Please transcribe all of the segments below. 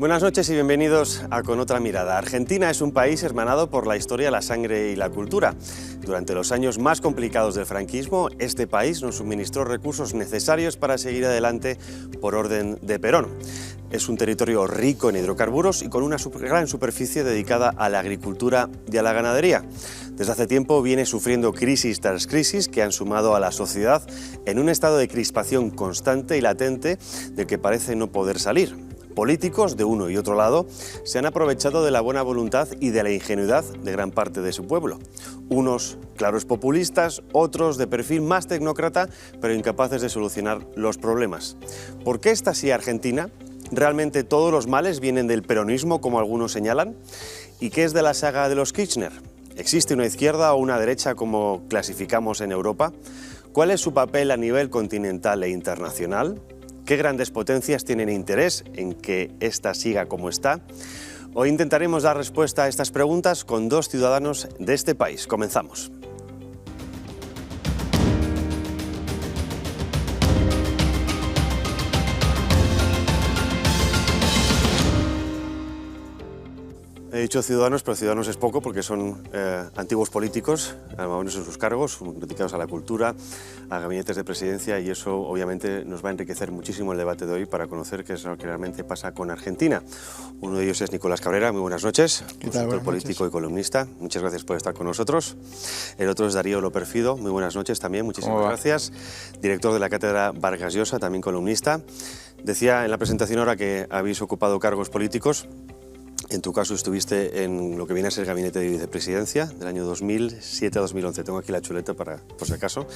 Buenas noches y bienvenidos a Con otra mirada. Argentina es un país hermanado por la historia, la sangre y la cultura. Durante los años más complicados del franquismo, este país nos suministró recursos necesarios para seguir adelante por orden de Perón. Es un territorio rico en hidrocarburos y con una gran superficie dedicada a la agricultura y a la ganadería. Desde hace tiempo viene sufriendo crisis tras crisis que han sumado a la sociedad en un estado de crispación constante y latente del que parece no poder salir. Políticos de uno y otro lado se han aprovechado de la buena voluntad y de la ingenuidad de gran parte de su pueblo. Unos claros populistas, otros de perfil más tecnócrata, pero incapaces de solucionar los problemas. ¿Por qué está así Argentina? ¿Realmente todos los males vienen del peronismo, como algunos señalan? ¿Y qué es de la saga de los Kirchner? ¿Existe una izquierda o una derecha como clasificamos en Europa? ¿Cuál es su papel a nivel continental e internacional? ¿Qué grandes potencias tienen interés en que esta siga como está? Hoy intentaremos dar respuesta a estas preguntas con dos ciudadanos de este país. Comenzamos. He dicho ciudadanos, pero ciudadanos es poco porque son antiguos políticos, algunos en sus cargos, dedicados a la cultura, a gabinetes de presidencia, y eso obviamente nos va a enriquecer muchísimo el debate de hoy para conocer qué es lo que realmente pasa con Argentina. Uno de ellos es Nicolás Cabrera. Muy buenas noches, consultor político y columnista. Muchas gracias por estar con nosotros. El otro es Darío Loperfido. Muy buenas noches también, muchísimas gracias. Director de la Cátedra Vargas Llosa, también columnista. Decía en la presentación ahora que habéis ocupado cargos políticos. En tu caso estuviste en lo que viene a ser el gabinete de vicepresidencia del año 2007 a 2011. Tengo aquí la chuleta por si acaso.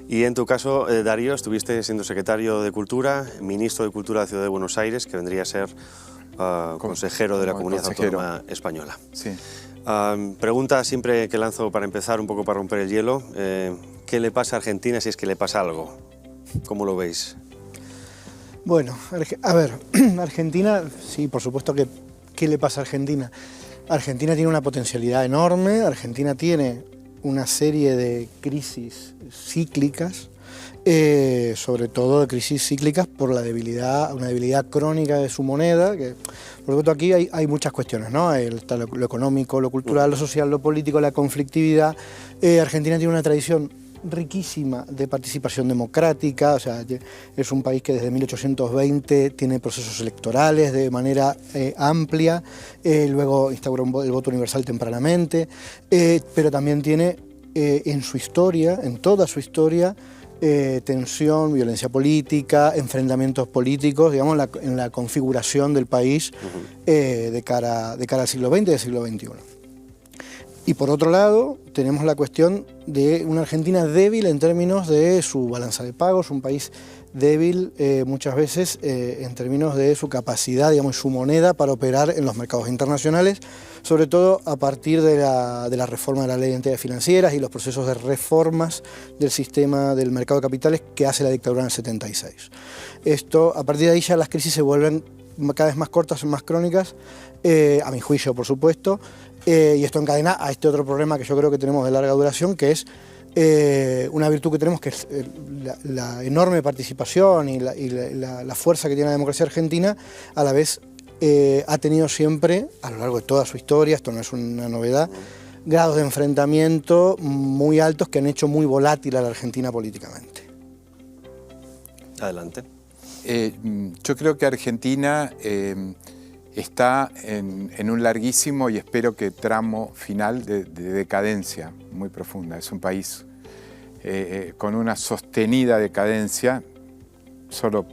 Y en tu caso, Darío, estuviste siendo secretario de Cultura, ministro de Cultura de la Ciudad de Buenos Aires, que vendría a ser consejero de la Comunidad Autónoma Española. Sí. Pregunta siempre que lanzo para empezar, un poco para romper el hielo. ¿Qué le pasa a Argentina si es que le pasa algo? ¿Cómo lo veis? Bueno, a ver, Argentina, sí, por supuesto que ¿qué le pasa a Argentina? Argentina tiene una potencialidad enorme, Argentina tiene una serie de crisis cíclicas, sobre todo de crisis cíclicas por la debilidad, una debilidad crónica de su moneda, que por lo tanto aquí hay muchas cuestiones, ¿no? Está lo económico, lo cultural, lo social, lo político, la conflictividad. Argentina tiene una tradición riquísima de participación democrática, o sea, es un país que desde 1820 tiene procesos electorales de manera amplia, luego instauró el voto universal tempranamente, pero también tiene en su historia, en toda su historia, tensión, violencia política, enfrentamientos políticos, digamos, en la configuración del país de cara al siglo XX y al siglo XXI. Y por otro lado, tenemos la cuestión de una Argentina débil en términos de su balanza de pagos, un país débil muchas veces en términos de su capacidad, digamos, su moneda para operar en los mercados internacionales, sobre todo a partir de la reforma de la ley de entidades financieras y los procesos de reformas del sistema del mercado de capitales que hace la dictadura en el 76. Esto, a partir de ahí ya las crisis se vuelven cada vez más cortas, más crónicas, a mi juicio, por supuesto, y esto encadena a este otro problema que yo creo que tenemos de larga duración, que es una virtud que tenemos, que es la enorme participación y la fuerza que tiene la democracia argentina. A la vez ha tenido siempre, a lo largo de toda su historia, esto no es una novedad, grados de enfrentamiento muy altos que han hecho muy volátil a la Argentina políticamente. Adelante. Yo creo que Argentina está en un larguísimo y espero que tramo final de decadencia muy profunda. Es un país con una sostenida decadencia. Solo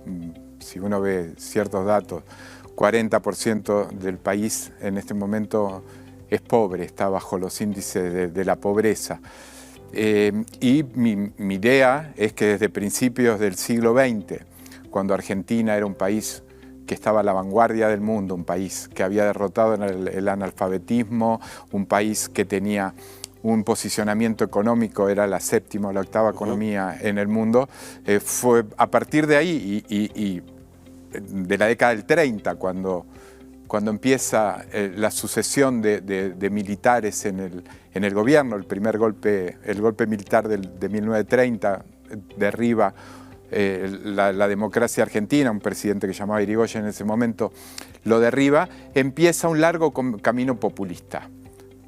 si uno ve ciertos datos, 40% del país en este momento es pobre, está bajo los índices de la pobreza. Y mi idea es que desde principios del siglo XX, cuando Argentina era un país que estaba a la vanguardia del mundo, un país que había derrotado el analfabetismo, un país que tenía un posicionamiento económico, era la séptima o la octava economía en el mundo, fue a partir de ahí y de la década del 30, cuando empieza la sucesión de militares en el gobierno, el golpe militar de 1930 derriba la democracia argentina, un presidente que llamaba Irigoyen en ese momento, lo derriba, empieza un largo camino populista.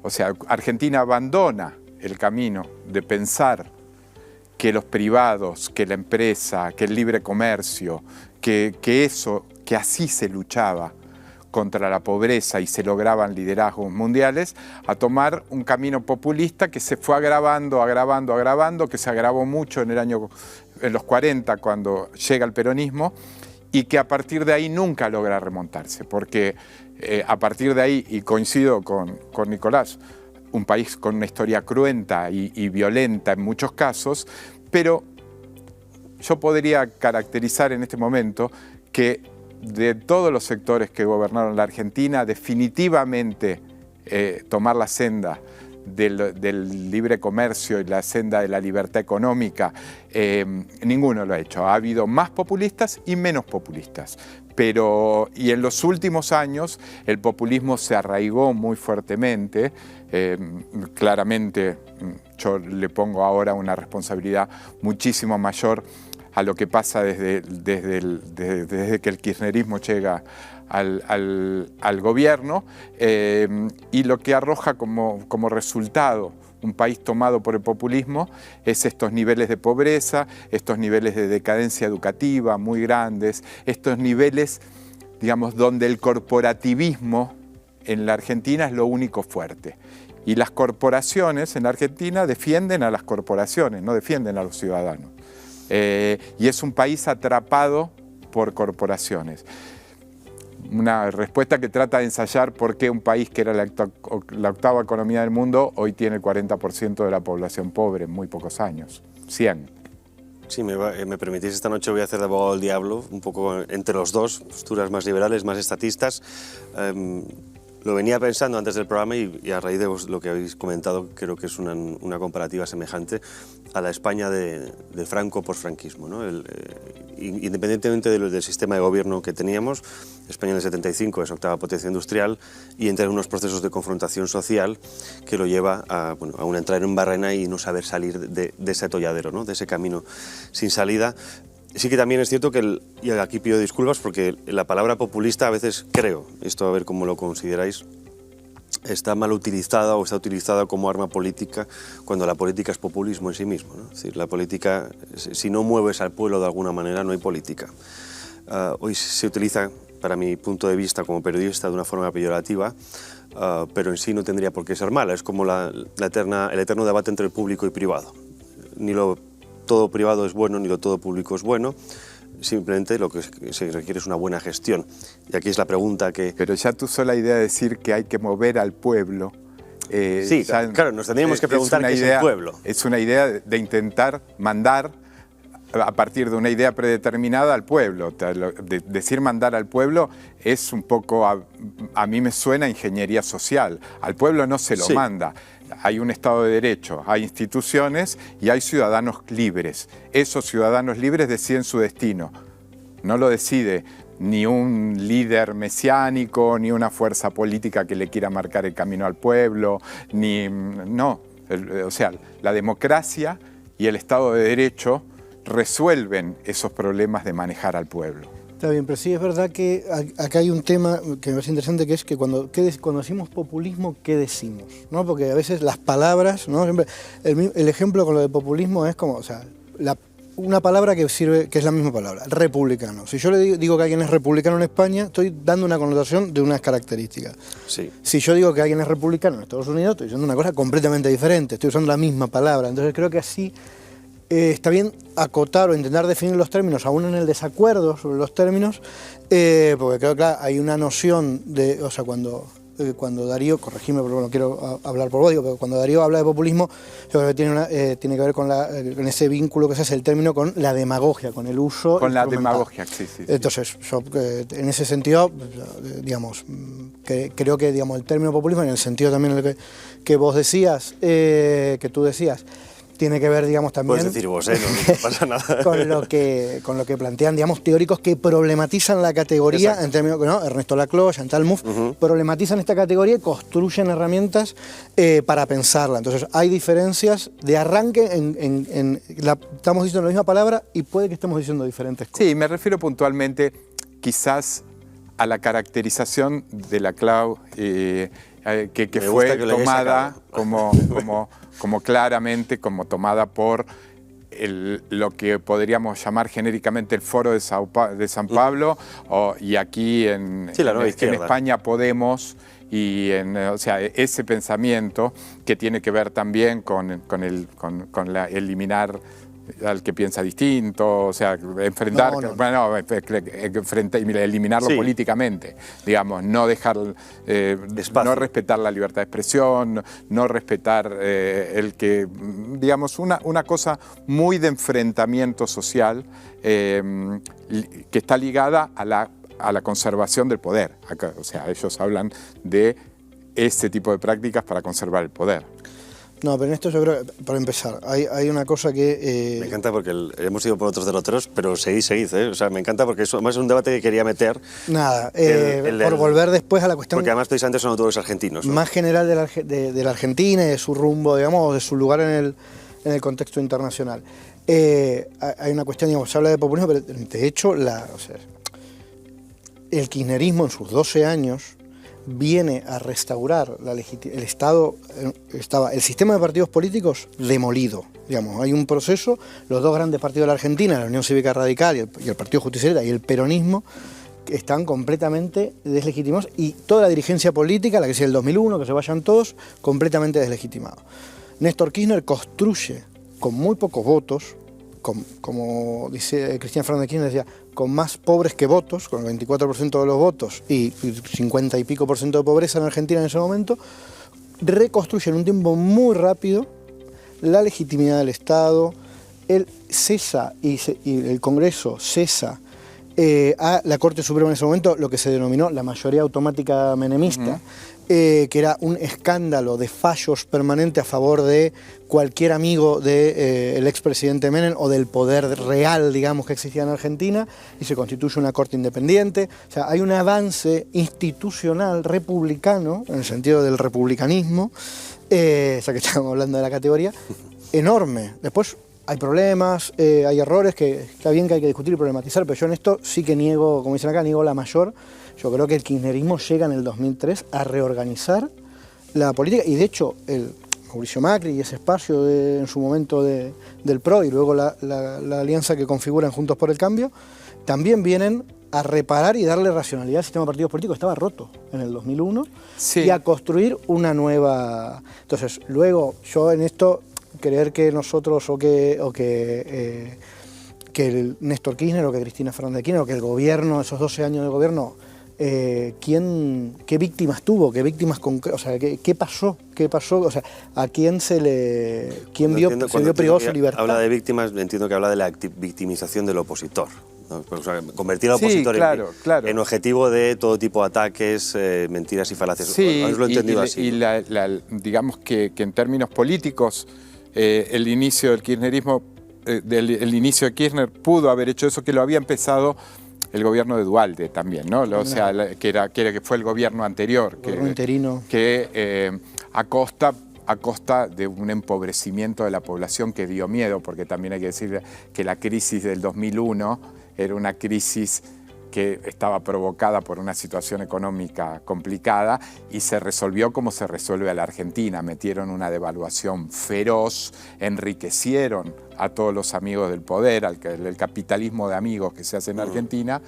O sea, Argentina abandona el camino de pensar que los privados, que la empresa, que el libre comercio, que así se luchaba contra la pobreza y se lograban liderazgos mundiales, a tomar un camino populista que se fue agravando, que se agravó mucho en los 40 cuando llega el peronismo, y que a partir de ahí nunca logra remontarse, porque a partir de ahí, y coincido con Nicolás, un país con una historia cruenta y violenta en muchos casos, pero yo podría caracterizar en este momento que de todos los sectores que gobernaron la Argentina, definitivamente tomar la senda del libre comercio y la senda de la libertad económica, ninguno lo ha hecho. Ha habido más populistas y menos populistas. Y en los últimos años el populismo se arraigó muy fuertemente. Claramente yo le pongo ahora una responsabilidad muchísimo mayor a lo que pasa desde que el kirchnerismo llega al gobierno, y lo que arroja como resultado un país tomado por el populismo es estos niveles de pobreza, estos niveles de decadencia educativa muy grandes, estos niveles, digamos, donde el corporativismo en la Argentina es lo único fuerte. Y las corporaciones en la Argentina defienden a las corporaciones, no defienden a los ciudadanos. Y es un país atrapado por corporaciones. Una respuesta que trata de ensayar por qué un país que era la octava economía del mundo hoy tiene el 40% de la población pobre en muy pocos años, 100. Si me permitís, esta noche voy a hacer de abogado del diablo, un poco entre los dos, posturas más liberales, más estatistas. Lo venía pensando antes del programa y a raíz de lo que habéis comentado, creo que es una comparativa semejante a la España de Franco posfranquismo, ¿no? Independientemente del sistema de gobierno que teníamos, España en el 75 es octava potencia industrial y entra en unos procesos de confrontación social que lo lleva a una entrada en barrena y no saber salir de ese atolladero, ¿no? De ese camino sin salida. Sí que también es cierto que, y aquí pido disculpas porque la palabra populista a veces creo, esto a ver cómo lo consideráis, está mal utilizada o está utilizada como arma política cuando la política es populismo en sí mismo, ¿no? Es decir, la política, si no mueves al pueblo de alguna manera, no hay política. Hoy se utiliza, para mi punto de vista como periodista, de una forma peyorativa, pero en sí no tendría por qué ser mala. Es como el eterno debate entre el público y privado. Todo privado es bueno, ni lo todo público es bueno. Simplemente lo que se requiere es una buena gestión. Y aquí es la pregunta que... Pero ya tú sola idea de decir que hay que mover al pueblo... sí, claro, nos tendríamos que preguntar qué es el pueblo. Es una idea de intentar mandar a partir de una idea predeterminada al pueblo. Decir mandar al pueblo es un poco, a mí me suena a ingeniería social. Al pueblo no se lo manda. Hay un Estado de Derecho, hay instituciones y hay ciudadanos libres. Esos ciudadanos libres deciden su destino. No lo decide ni un líder mesiánico, ni una fuerza política que le quiera marcar el camino al pueblo, no. O sea, la democracia y el Estado de Derecho resuelven esos problemas de manejar al pueblo. Está bien, pero sí es verdad que acá hay un tema que me parece interesante, que es que cuando decimos populismo, ¿qué decimos? ¿No? Porque a veces las palabras, ¿no? Siempre, el ejemplo con lo de populismo es como, o sea, una palabra que sirve, que es la misma palabra, republicano. Si yo le digo que alguien es republicano en España, estoy dando una connotación de unas características. Sí. Si yo digo que alguien es republicano en Estados Unidos, estoy diciendo una cosa completamente diferente, estoy usando la misma palabra. Entonces creo que así está bien acotar o intentar definir los términos, aún en el desacuerdo sobre los términos, porque creo que hay una noción de, o sea, cuando Darío, corregime porque no quiero hablar por vos, pero cuando Darío habla de populismo, yo creo que tiene que ver con ese vínculo que se hace el término con la demagogia, con el uso. Con la demagogia, sí. Entonces, yo en ese sentido, digamos, creo que digamos, el término populismo, en el sentido también en el que vos decías, que tú decías, tiene que ver, digamos, también... Puedes decir vos, no pasa nada. con lo que plantean, digamos, teóricos que problematizan la categoría. Exacto. En términos, ¿no? Ernesto Laclau, Chantal Mouffe, problematizan esta categoría y construyen herramientas para pensarla. Entonces, hay diferencias de arranque estamos diciendo la misma palabra y puede que estemos diciendo diferentes cosas. Sí, me refiero puntualmente, quizás a la caracterización de Laclau que fue que tomada como claramente como tomada por lo que podríamos llamar genéricamente el Foro de San Pablo, y aquí en España Podemos, y o sea, ese pensamiento que tiene que ver también con eliminar al que piensa distinto, o sea, enfrentar, eliminarlo políticamente, digamos, no dejar, no respetar la libertad de expresión, no respetar digamos, una cosa muy de enfrentamiento social que está ligada a la conservación del poder. O sea, ellos hablan de ese tipo de prácticas para conservar el poder. No, pero en esto yo creo, para empezar, hay una cosa que... Me encanta porque hemos ido por otros derroteros, pero seguid, ¿eh? O sea, me encanta porque eso además es un debate que quería meter. Nada, por volver después a la cuestión... Porque además precisamente son autores argentinos, ¿no? Más general de la Argentina y de su rumbo, digamos, de su lugar en el contexto internacional. Hay una cuestión, digamos, se habla de populismo, pero de hecho, el kirchnerismo en sus 12 años viene a restaurar el Estado. Estaba el sistema de partidos políticos demolido, digamos, hay un proceso, los dos grandes partidos de la Argentina, la Unión Cívica Radical y el Partido Justicialista y el peronismo, están completamente deslegitimados, y toda la dirigencia política, la que sea el 2001, que se vayan todos, completamente deslegitimados. Néstor Kirchner construye con muy pocos votos, como dice Cristina Fernández de Kirchner, decía, con más pobres que votos, con el 24% de los votos y 50 y pico % de pobreza en Argentina en ese momento, reconstruye en un tiempo muy rápido la legitimidad del Estado. Él cesa y el Congreso cesa a la Corte Suprema en ese momento lo que se denominó la mayoría automática menemista, que era un escándalo de fallos permanentes a favor de cualquier amigo del expresidente Menem o del poder real, digamos, que existía en Argentina, y se constituye una corte independiente. O sea, hay un avance institucional republicano, en el sentido del republicanismo, ya que estamos hablando de la categoría, enorme. Después hay problemas, hay errores que está bien que hay que discutir y problematizar, pero yo en esto sí que niego, como dicen acá, niego la mayor. Yo creo que el kirchnerismo llega en el 2003 a reorganizar la política, y de hecho Mauricio Macri y ese espacio en su momento del PRO y luego la alianza que configuran Juntos por el Cambio, también vienen a reparar y darle racionalidad al sistema de partidos políticos. Estaba roto en el 2001, y a construir una nueva... Entonces, luego, yo en esto, creer que nosotros que el Néstor Kirchner o que Cristina Fernández de Kirchner o que el gobierno, esos 12 años de gobierno, ¿qué víctimas tuvo? ¿Qué víctimas concretas? O sea, ¿qué pasó? O sea, ¿a quién se vio privado su libertad? Habla de víctimas, entiendo que habla de la victimización del opositor, ¿no? O sea, convertir al opositor en objetivo de todo tipo de ataques, mentiras y falacias. Sí, lo he entendido así. Y digamos que en términos políticos, el inicio del kirchnerismo, el inicio de Kirchner pudo haber hecho eso, que lo había empezado el gobierno de Duhalde también, ¿no? O sea, que fue el gobierno anterior. Interino. Que a costa de un empobrecimiento de la población que dio miedo, porque también hay que decir que la crisis del 2001 era una crisis que estaba provocada por una situación económica complicada, y se resolvió como se resuelve a la Argentina. Metieron una devaluación feroz, enriquecieron a todos los amigos del poder, el capitalismo de amigos que se hace en Argentina,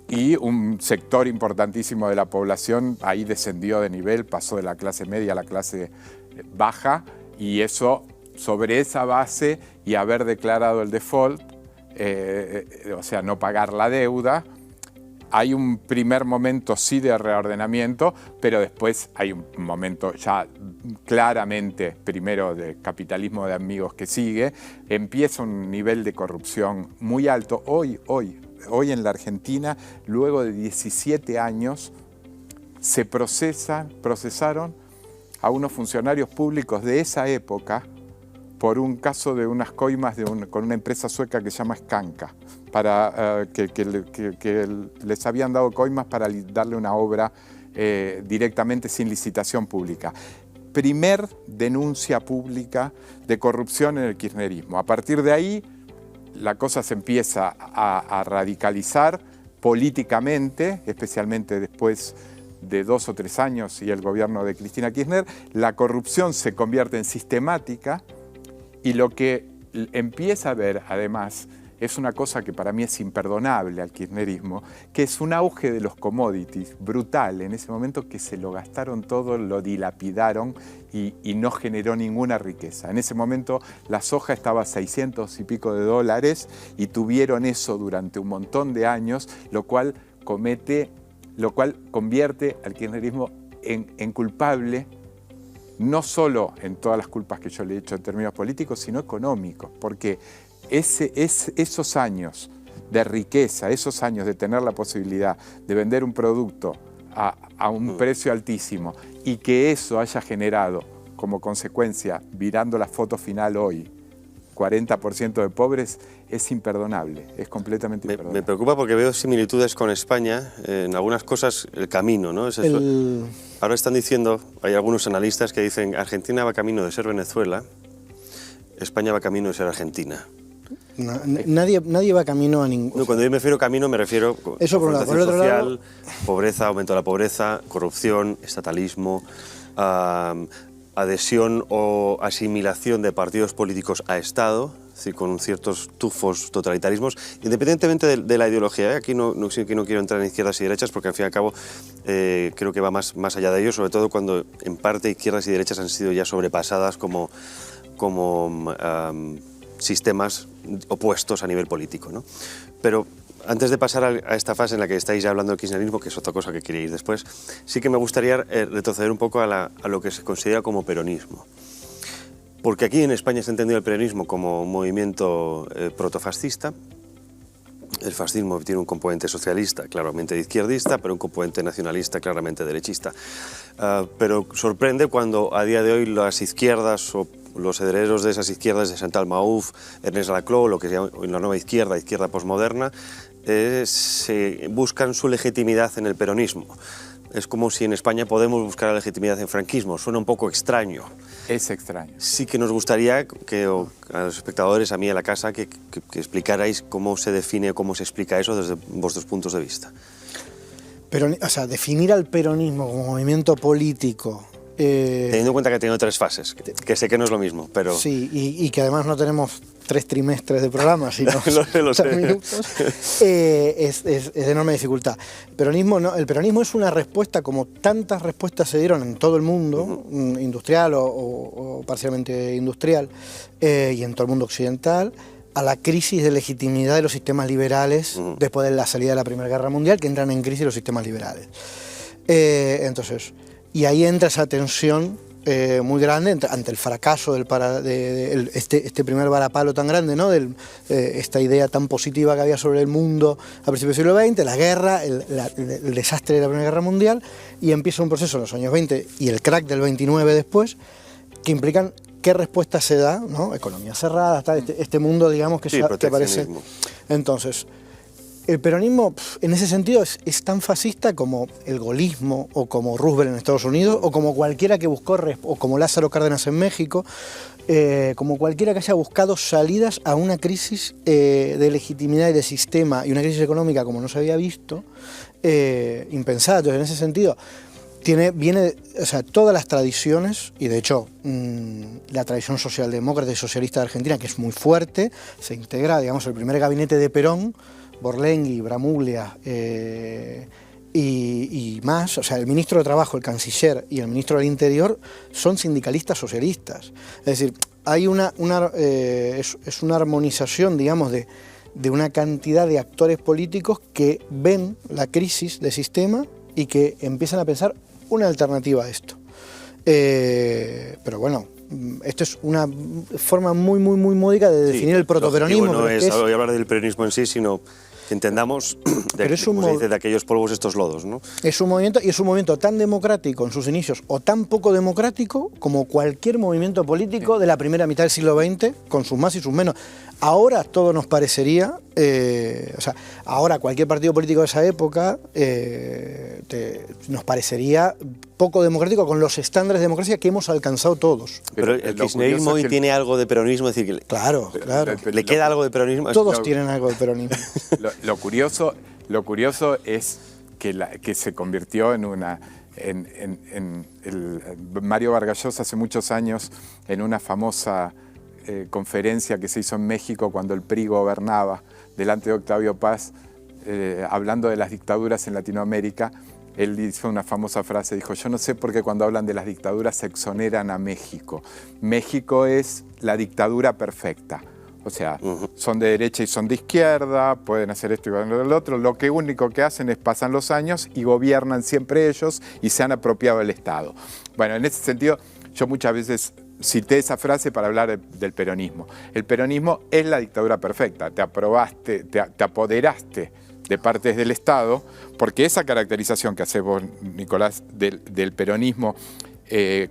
y un sector importantísimo de la población ahí descendió de nivel, pasó de la clase media a la clase baja, y eso, sobre esa base y haber declarado el default, o sea, no pagar la deuda, hay un primer momento sí de reordenamiento, pero después hay un momento ya claramente, primero de capitalismo de amigos que sigue, empieza un nivel de corrupción muy alto. Hoy en la Argentina, luego de 17 años, se procesaron a unos funcionarios públicos de esa época por un caso de unas coimas con una empresa sueca que se llama Skanska, para que les habían dado coimas para darle una obra directamente sin licitación pública. Primer denuncia pública de corrupción en el kirchnerismo. A partir de ahí la cosa se empieza a radicalizar, políticamente, especialmente después de 2 o 3 años y el gobierno de Cristina Kirchner, la corrupción se convierte en sistemática y lo que empieza a ver, además, es una cosa que para mí es imperdonable al kirchnerismo, que es un auge de los commodities brutal en ese momento, que se lo gastaron todo, lo dilapidaron y no generó ninguna riqueza. En ese momento la soja estaba a 600 y pico de dólares y tuvieron eso durante un montón de años, lo cual convierte al kirchnerismo en culpable, no solo en todas las culpas que yo le he hecho en términos políticos, sino económicos, porque esos años de riqueza, esos años de tener la posibilidad de vender un producto a un precio altísimo y que eso haya generado como consecuencia, mirando la foto final hoy, 40% de pobres, es imperdonable, es completamente imperdonable. Me preocupa porque veo similitudes con España, en algunas cosas el camino, ¿no? Es eso. Ahora están diciendo, hay algunos analistas que dicen Argentina va camino de ser Venezuela, España va camino de ser Argentina. No, nadie va camino a ningún... No, cuando yo me refiero a camino me refiero a confrontación social, pobreza, aumento de la pobreza, corrupción, estatalismo, adhesión o asimilación de partidos políticos a Estado, es decir, con ciertos tufos totalitarismos, independientemente de la ideología. Aquí no quiero entrar en izquierdas y derechas porque al fin y al cabo creo que va más allá de ello, sobre todo cuando en parte izquierdas y derechas han sido ya sobrepasadas como sistemas opuestos a nivel político, ¿no? Pero antes de pasar a esta fase en la que estáis ya hablando del kirchnerismo, que es otra cosa que quería ir después, sí que me gustaría retroceder un poco a lo que se considera como peronismo. Porque aquí en España se ha entendido el peronismo como un movimiento protofascista. El fascismo tiene un componente socialista, claramente izquierdista, pero un componente nacionalista, claramente derechista. Pero sorprende cuando a día de hoy las izquierdas o los herederos de esas izquierdas de Chantal Mouffe, Ernest Laclau, lo que se llama la nueva izquierda posmoderna, se buscan su legitimidad en el peronismo. Es como si en España Podemos buscar la legitimidad en el franquismo. Suena un poco extraño. Es extraño. Sí que nos gustaría que a los espectadores, a mí, a la casa, que explicarais cómo se define, cómo se explica eso desde vuestros puntos de vista. O sea, definir al peronismo como movimiento político... Teniendo en cuenta que ha tenido 3 fases, que sé que no es lo mismo, pero... Sí, y que además no tenemos 3 trimestres de programa, sino lo sé. minutos, es de enorme dificultad. El peronismo es una respuesta, como tantas respuestas se dieron en todo el mundo, industrial o parcialmente industrial, y en todo el mundo occidental, a la crisis de legitimidad de los sistemas liberales después de la salida de la Primera Guerra Mundial, que entran en crisis los sistemas liberales. Y ahí entra esa tensión muy grande ante el fracaso de este primer varapalo tan grande, ¿no? Esta idea tan positiva que había sobre el mundo a principios del siglo XX, la guerra, el desastre de la Primera Guerra Mundial, y empieza un proceso en los años 20 y el crack del 29 después, que implican qué respuesta se da, ¿no? Economía cerrada, este mundo, digamos, que aparece. Entonces, el peronismo, en ese sentido, es tan fascista como el gaullismo, o como Roosevelt en Estados Unidos, o como cualquiera que buscó, o como Lázaro Cárdenas en México, como cualquiera que haya buscado salidas a una crisis de legitimidad y de sistema, y una crisis económica como no se había visto, impensada. Entonces, en ese sentido, todas las tradiciones, y de hecho la tradición socialdemócrata y socialista de Argentina, que es muy fuerte, se integra, digamos, el primer gabinete de Perón, Borlenghi, Bramuglia y más, o sea, el ministro de Trabajo, el canciller y el ministro del Interior son sindicalistas socialistas. Es decir, hay es una armonización, digamos, de una cantidad de actores políticos que ven la crisis del sistema y que empiezan a pensar una alternativa a esto. Pero bueno, esto es una forma muy módica de definir el protoperonismo. No es hablar del peronismo en sí, sino que entendamos de aquellos polvos estos lodos, ¿no? Es un movimiento, y es un movimiento tan democrático en sus inicios o tan poco democrático como cualquier movimiento político de la primera mitad del siglo XX, con sus más y sus menos. Ahora todo nos parecería, ahora cualquier partido político de esa época nos parecería poco democrático con los estándares de democracia que hemos alcanzado todos. Pero el kirchnerismo hoy tiene algo de peronismo, es decir, claro. ¿le queda algo de peronismo? Todos tienen algo de peronismo. Lo curioso Lo curioso es que se convirtió en una... Mario Vargas Llosa hace muchos años, en una famosa conferencia que se hizo en México cuando el PRI gobernaba, delante de Octavio Paz, hablando de las dictaduras en Latinoamérica, él hizo una famosa frase, dijo: yo no sé por qué cuando hablan de las dictaduras se exoneran a México. México es la dictadura perfecta. O sea, son de derecha y son de izquierda, pueden hacer esto y lo otro. Lo único que hacen es pasan los años y gobiernan siempre ellos y se han apropiado del Estado. Bueno, en ese sentido, yo muchas veces cité esa frase para hablar del peronismo. El peronismo es la dictadura perfecta. Te apoderaste de partes del Estado, porque esa caracterización que haces vos, Nicolás, del peronismo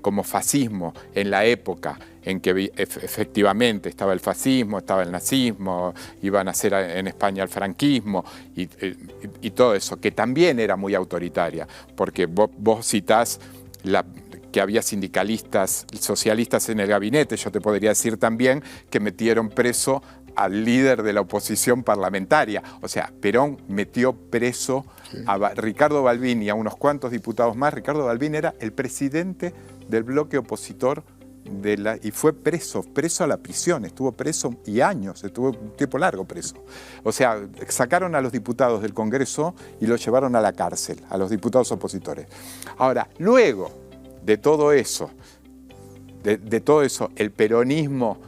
como fascismo en la época en que efectivamente estaba el fascismo, estaba el nazismo, iban a hacer en España el franquismo y todo eso, que también era muy autoritaria, porque vos citás que había sindicalistas socialistas en el gabinete. Yo te podría decir también que metieron preso al líder de la oposición parlamentaria. O sea, Perón metió preso a Ricardo Balbín y a unos cuantos diputados más. Ricardo Balbín era el presidente del bloque opositor y fue preso a la prisión, estuvo preso y años, estuvo un tiempo largo preso. O sea, sacaron a los diputados del Congreso y los llevaron a la cárcel, a los diputados opositores. Ahora, luego de todo eso, el peronismo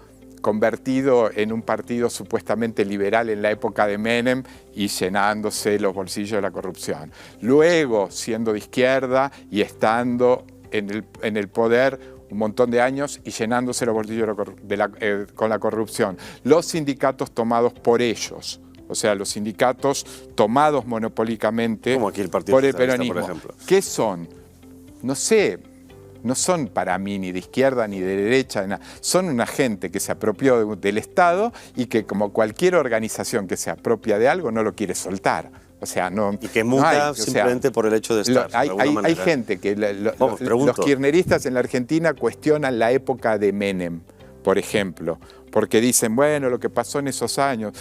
convertido en un partido supuestamente liberal en la época de Menem y llenándose los bolsillos de la corrupción. Luego, siendo de izquierda y estando en el poder un montón de años y llenándose los bolsillos con la corrupción. Los sindicatos tomados por ellos, o sea, los sindicatos tomados monopólicamente como aquí el Partido por el Socialista, peronismo. por ejemplo. ¿Qué son? No sé, no son para mí ni de izquierda ni de derecha, son una gente que se apropió del Estado y que, como cualquier organización que se apropia de algo, no lo quiere soltar. O sea, no, y que muta simplemente por el hecho de estar. Hay gente que los kirchneristas en la Argentina cuestionan la época de Menem, por ejemplo, porque dicen, bueno, lo que pasó en esos años.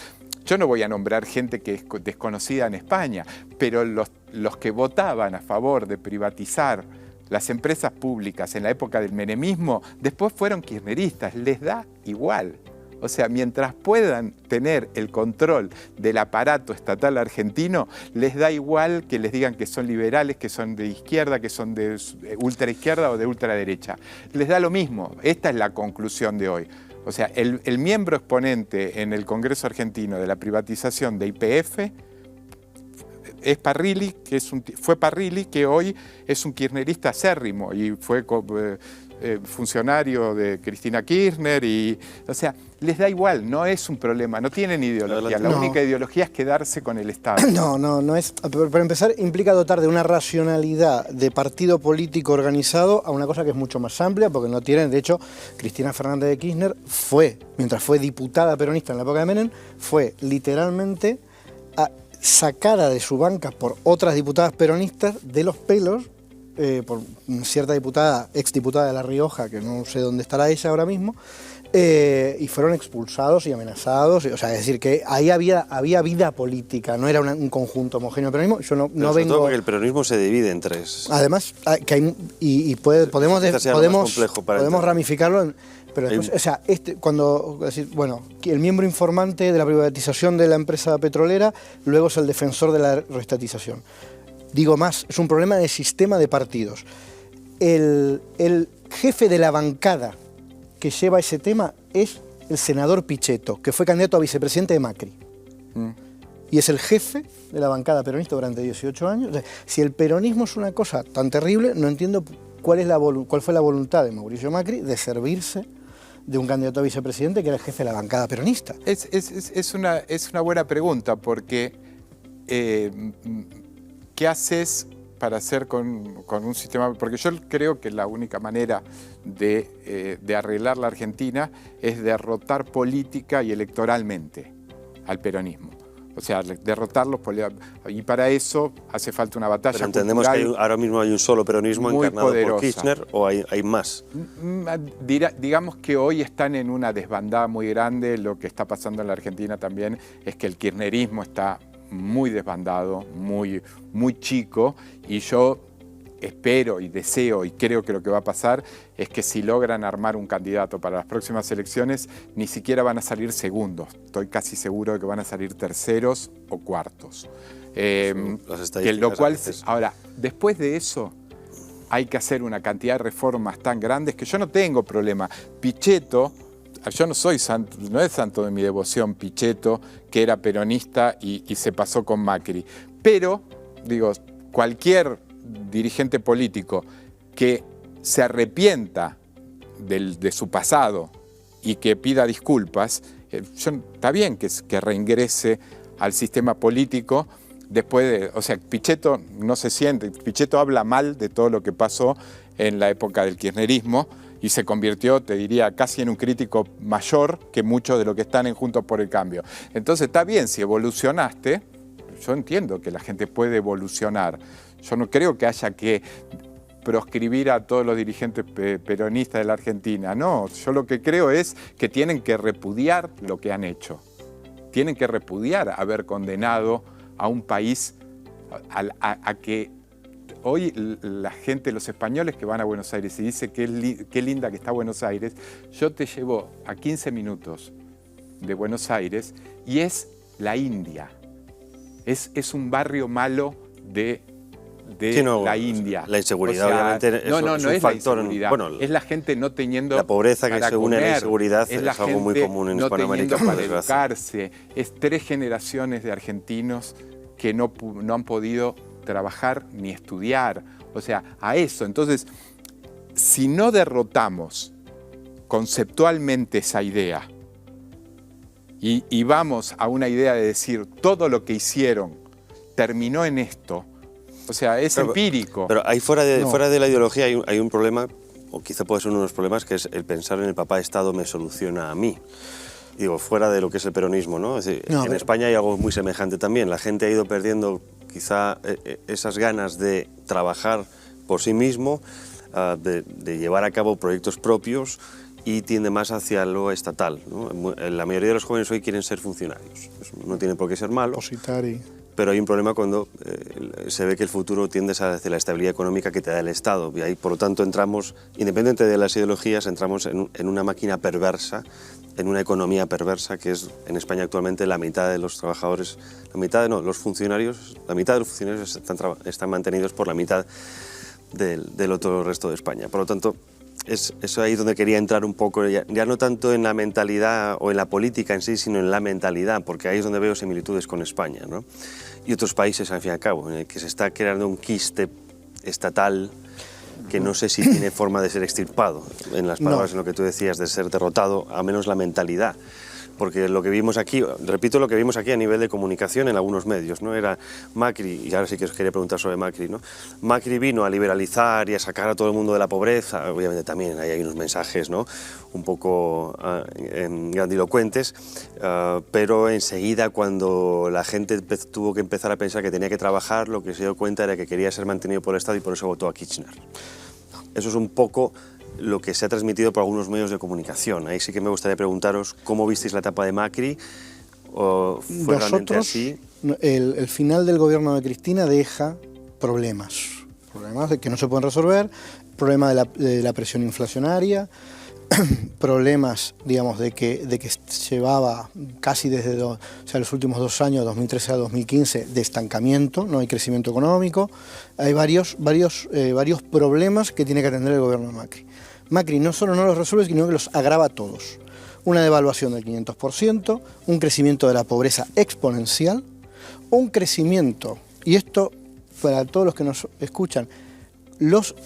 Yo no voy a nombrar gente que es desconocida en España, pero los que votaban a favor de privatizar las empresas públicas en la época del menemismo, después fueron kirchneristas, les da igual. O sea, mientras puedan tener el control del aparato estatal argentino, les da igual que les digan que son liberales, que son de izquierda, que son de ultraizquierda o de ultraderecha. Les da lo mismo. Esta es la conclusión de hoy. O sea, el miembro exponente en el Congreso argentino de la privatización de YPF es Parrilli, fue Parrilli, que hoy es un kirchnerista acérrimo y fue funcionario de Cristina Kirchner. O sea, les da igual, no es un problema, no tienen ideología. La única ideología es quedarse con el Estado. No es. Para empezar, implica dotar de una racionalidad de partido político organizado a una cosa que es mucho más amplia, porque no tienen. De hecho, Cristina Fernández de Kirchner mientras fue diputada peronista en la época de Menem, fue literalmente sacada de su banca por otras diputadas peronistas de los pelos, por cierta diputada, exdiputada de La Rioja, que no sé dónde estará ella ahora mismo, y fueron expulsados y amenazados. O sea, es decir, que ahí había vida política, no era un conjunto homogéneo de peronismo. Yo no vengo... Todo porque el peronismo se divide en tres. Además, que hay, podemos ramificarlo. Pero después, o sea, el miembro informante de la privatización de la empresa petrolera, luego es el defensor de la reestatización. Digo más, es un problema de sistema de partidos. El jefe de la bancada que lleva ese tema es el senador Pichetto, que fue candidato a vicepresidente de Macri. Y es el jefe de la bancada peronista durante 18 años. O sea, si el peronismo es una cosa tan terrible, no entiendo cuál fue la voluntad de Mauricio Macri de servirse de un candidato a vicepresidente que era el jefe de la bancada peronista. Es una buena pregunta, porque ¿qué haces para hacer con un sistema? Porque yo creo que la única manera de arreglar la Argentina es derrotar política y electoralmente al peronismo. O sea, derrotarlos, y para eso hace falta una batalla. Pero entendemos que ahora mismo hay un solo peronismo encarnado por Kirchner, ¿o hay más? Digamos que hoy están en una desbandada muy grande. Lo que está pasando en la Argentina también es que el kirchnerismo está muy desbandado, muy chico, y yo espero y deseo y creo que lo que va a pasar es que si logran armar un candidato para las próximas elecciones, ni siquiera van a salir segundos. Estoy casi seguro de que van a salir terceros o cuartos. Ahora, después de eso, hay que hacer una cantidad de reformas tan grandes que yo no tengo problema. Pichetto, yo no soy santo, no es santo de mi devoción Pichetto, que era peronista y se pasó con Macri. Pero, digo, cualquier dirigente político que se arrepienta de su pasado y que pida disculpas, está bien que reingrese al sistema político después de... O sea, Pichetto no se siente, Pichetto habla mal de todo lo que pasó en la época del kirchnerismo y se convirtió, te diría, casi en un crítico mayor que muchos de los que están en Juntos por el Cambio. Entonces está bien, si evolucionaste, yo entiendo que la gente puede evolucionar. Yo no creo que haya que proscribir a todos los dirigentes peronistas de la Argentina. No, yo lo que creo es que tienen que repudiar lo que han hecho. Tienen que repudiar haber condenado a un país a que hoy la gente, los españoles que van a Buenos Aires y dice qué linda que está Buenos Aires, yo te llevo a 15 minutos de Buenos Aires y es la India. Es un barrio malo de la India. La inseguridad, obviamente, es un factor. Bueno, es la gente no teniendo la pobreza que se une a la inseguridad es algo muy común en Hispanoamérica. Para educarse. Es 3 generaciones de argentinos que no han podido trabajar ni estudiar. O sea, a eso. Entonces, si no derrotamos conceptualmente esa idea y vamos a una idea de decir todo lo que hicieron terminó en esto, o sea, es empírico. Pero ahí fuera de la ideología hay un problema, o quizá puede ser uno de los problemas, que es el pensar en el papá Estado me soluciona a mí. Digo, fuera de lo que es el peronismo, ¿no? Es decir, en España hay algo muy semejante también. La gente ha ido perdiendo quizá esas ganas de trabajar por sí mismo, de llevar a cabo proyectos propios y tiende más hacia lo estatal, ¿no? La mayoría de los jóvenes hoy quieren ser funcionarios. Eso no tiene por qué ser malo. Pero hay un problema cuando se ve que el futuro tiende hacia la estabilidad económica que te da el Estado. Y ahí, por lo tanto, entramos, independiente de las ideologías, entramos en una máquina perversa, en una economía perversa, que es en España actualmente la mitad de los trabajadores, la mitad de los funcionarios están mantenidos por la mitad del otro resto de España. Por lo tanto, es ahí donde quería entrar un poco, ya no tanto en la mentalidad o en la política en sí, sino en la mentalidad, porque ahí es donde veo similitudes con España, ¿no? Y otros países, al fin y al cabo, en el que se está creando un quiste estatal que no sé si tiene forma de ser extirpado, en las palabras en lo que tú decías, de ser derrotado, a menos la mentalidad. Porque lo que vimos aquí, repito lo que vimos aquí a nivel de comunicación en algunos medios, ¿no? Era Macri, y ahora sí que os quería preguntar sobre Macri, ¿no? Macri vino a liberalizar y a sacar a todo el mundo de la pobreza, obviamente también hay unos mensajes, ¿no? Un poco grandilocuentes, pero enseguida cuando la gente tuvo que empezar a pensar que tenía que trabajar, lo que se dio cuenta era que quería ser mantenido por el Estado y por eso votó a Kirchner. Eso es un poco lo que se ha transmitido por algunos medios de comunicación. Ahí sí que me gustaría preguntaros cómo visteis la etapa de Macri, o fue realmente así. El final del gobierno de Cristina deja problemas de que no se pueden resolver, problema de la presión inflacionaria, problemas, digamos, de que llevaba casi desde los últimos 2 años, 2013 a 2015, de estancamiento, no hay crecimiento económico. Hay varios problemas que tiene que atender el gobierno de Macri. Macri no solo no los resuelve, sino que los agrava a todos. Una devaluación del 500%, un crecimiento de la pobreza exponencial, un crecimiento, y esto para todos los que nos escuchan,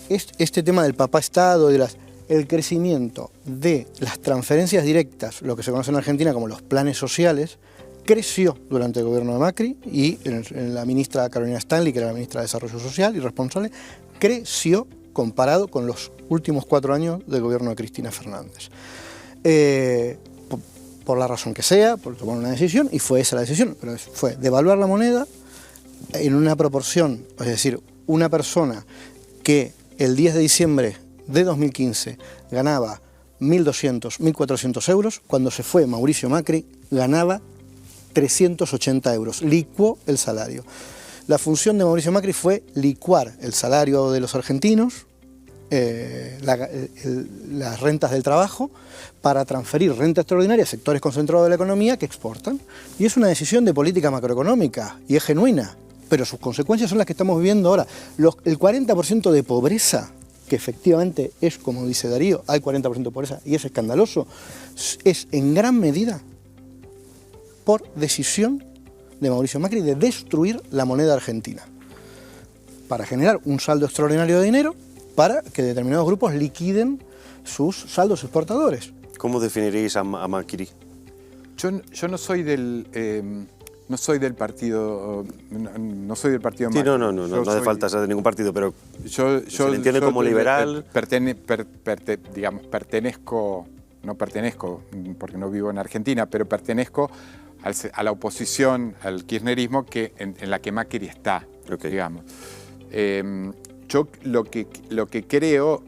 este tema del papá Estado, el crecimiento de las transferencias directas, lo que se conoce en Argentina como los planes sociales, creció durante el gobierno de Macri y en la ministra Carolina Stanley, que era la ministra de Desarrollo Social y responsable, creció comparado con los últimos 4 años del gobierno de Cristina Fernández. Por la razón que sea, por tomar una decisión, y fue esa la decisión, pero fue devaluar la moneda en una proporción, es decir, una persona que el 10 de diciembre de 2015 ganaba 1.200, 1.400 euros, cuando se fue Mauricio Macri ganaba 380 euros, licuó el salario. La función de Mauricio Macri fue licuar el salario de los argentinos, las rentas del trabajo, para transferir renta extraordinaria a sectores concentrados de la economía que exportan. Y es una decisión de política macroeconómica y es genuina, pero sus consecuencias son las que estamos viviendo ahora. El 40% de pobreza, que efectivamente es, como dice Darío, hay 40% de pobreza y es escandaloso, es en gran medida por decisión de Mauricio Macri de destruir la moneda argentina para generar un saldo extraordinario de dinero para que determinados grupos liquiden sus saldos exportadores. ¿Cómo definiréis a Macri? Yo no soy del partido, no soy del partido Macri. Sí, no hace falta ser de ningún partido, pero se le entiende como liberal. Pertenezco, no pertenezco porque no vivo en Argentina, pero pertenezco a la oposición al kirchnerismo en la que Macri está, digamos. Yo lo que creo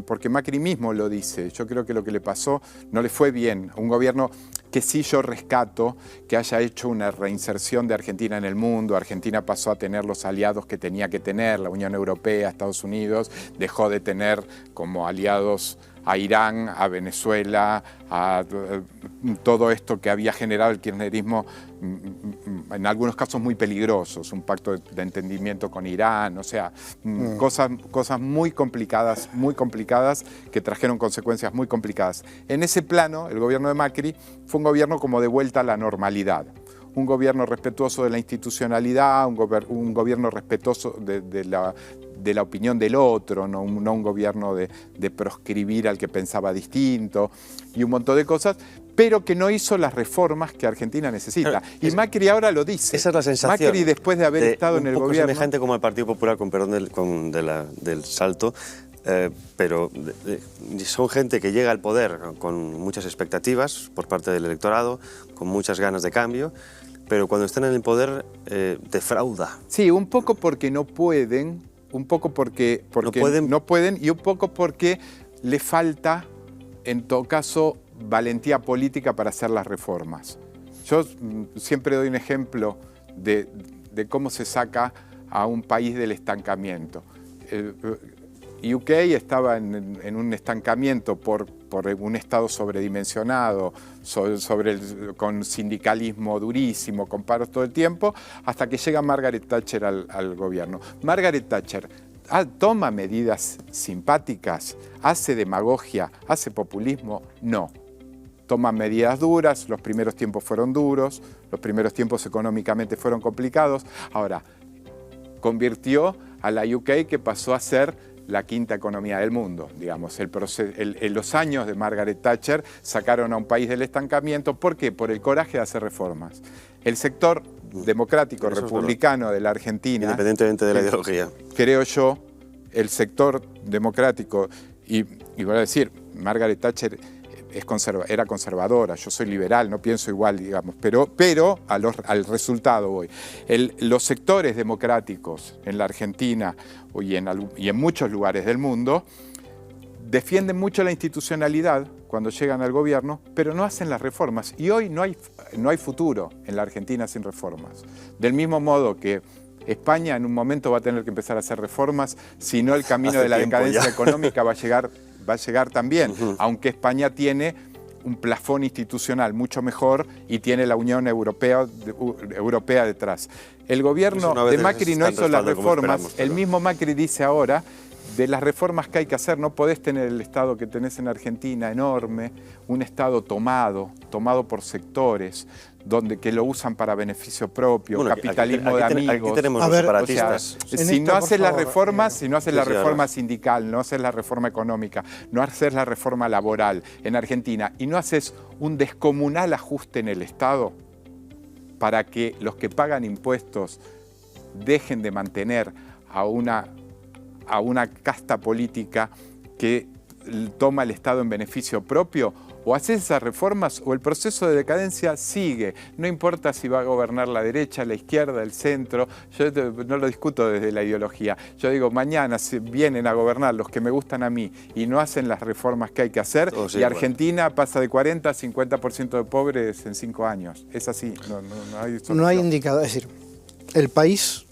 porque Macri mismo lo dice, yo creo que lo que le pasó no le fue bien. Un gobierno que sí yo rescato, que haya hecho una reinserción de Argentina en el mundo. Argentina pasó a tener los aliados que tenía que tener, la Unión Europea, Estados Unidos, dejó de tener como aliados a Irán, a Venezuela, a todo esto que había generado el kirchnerismo, en algunos casos muy peligrosos, un pacto de entendimiento con Irán, o sea, cosas muy complicadas que trajeron consecuencias muy complicadas. En ese plano, el gobierno de Macri fue un gobierno como de vuelta a la normalidad. Un gobierno respetuoso de la institucionalidad, un gobierno respetuoso de la opinión del otro, no un gobierno de proscribir al que pensaba distinto y un montón de cosas, pero que no hizo las reformas que Argentina necesita. Y Macri ahora lo dice. Esa es la sensación. Macri, después de haber estado en el gobierno... Un poco semejante como el Partido Popular, con perdón del salto, pero son gente que llega al poder con muchas expectativas por parte del electorado, con muchas ganas de cambio, pero cuando están en el poder defrauda. Sí, un poco porque no pueden, un poco porque no pueden y un poco porque le falta, en todo caso, valentía política para hacer las reformas. Yo siempre doy un ejemplo de cómo se saca a un país del estancamiento. UK estaba en un estancamiento por un Estado sobredimensionado, con sindicalismo durísimo, con paros todo el tiempo, hasta que llega Margaret Thatcher al gobierno. Margaret Thatcher toma medidas simpáticas, hace demagogia, hace populismo, no. Toma medidas duras, los primeros tiempos fueron duros, los primeros tiempos económicamente fueron complicados. Ahora, convirtió a la UK, que pasó a ser la quinta economía del mundo, digamos. Los años de Margaret Thatcher sacaron a un país del estancamiento. ¿Por qué? Por el coraje de hacer reformas. El sector democrático republicano de la Argentina, independientemente de la ideología, creo yo, el sector democrático, y voy a decir, Margaret Thatcher era conservadora, yo soy liberal, no pienso igual, digamos, pero al resultado voy. Los sectores democráticos en la Argentina y en muchos lugares del mundo defienden mucho la institucionalidad cuando llegan al gobierno, pero no hacen las reformas. Y hoy no hay futuro en la Argentina sin reformas. Del mismo modo que España en un momento va a tener que empezar a hacer reformas, si no el camino de la decadencia económica va a llegar también, aunque España tiene un plafón institucional mucho mejor y tiene la Unión Europea detrás. El gobierno de Macri no hizo las reformas. El mismo Macri dice ahora, de las reformas que hay que hacer, no podés tener el Estado que tenés en Argentina, enorme, un Estado tomado por sectores, que lo usan para beneficio propio, capitalismo de amigos. Aquí tenemos los separatistas. O sea, si no haces las reformas, si no haces la reforma sindical, no haces la reforma económica, no haces la reforma laboral en Argentina y no haces un descomunal ajuste en el Estado para que los que pagan impuestos dejen de mantener a una casta política que toma el Estado en beneficio propio, o haces esas reformas o el proceso de decadencia sigue. No importa si va a gobernar la derecha, la izquierda, el centro. Yo no lo discuto desde la ideología. Yo digo, mañana si vienen a gobernar los que me gustan a mí y no hacen las reformas que hay que hacer, y Argentina pasa de 40 a 50% de pobres en 5 años. Es así. No hay indicador. Es decir, el país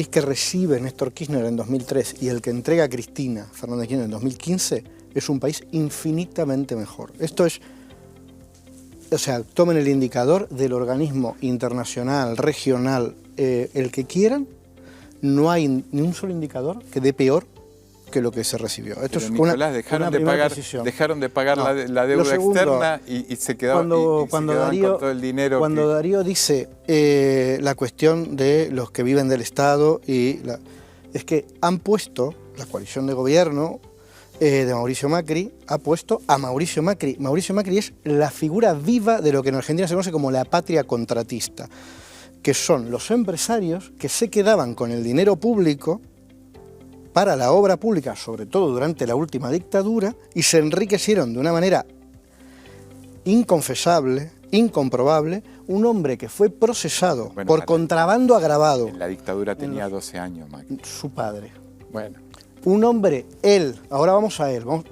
que recibe Néstor Kirchner en 2003 y el que entrega a Cristina Fernández de Kirchner en 2015 es un país infinitamente mejor. Esto es, o sea, tomen el indicador del organismo internacional, regional, el que quieran, no hay ni un solo indicador que dé peor que lo que se recibió. Esto es Nicolás, dejaron de pagar la deuda segundo, externa y se quedaron con todo el dinero. Cuando Darío dice la cuestión de los que viven del Estado, es que han puesto, la coalición de gobierno de Mauricio Macri, ha puesto a Mauricio Macri. Mauricio Macri es la figura viva de lo que en Argentina se conoce como la patria contratista, que son los empresarios que se quedaban con el dinero público para la obra pública, sobre todo durante la última dictadura, y se enriquecieron de una manera inconfesable, incomprobable, un hombre que fue procesado por contrabando agravado. En la dictadura tenía 12 años, Macri. Su padre. Bueno. Un hombre, él, ahora vamos a él, vamos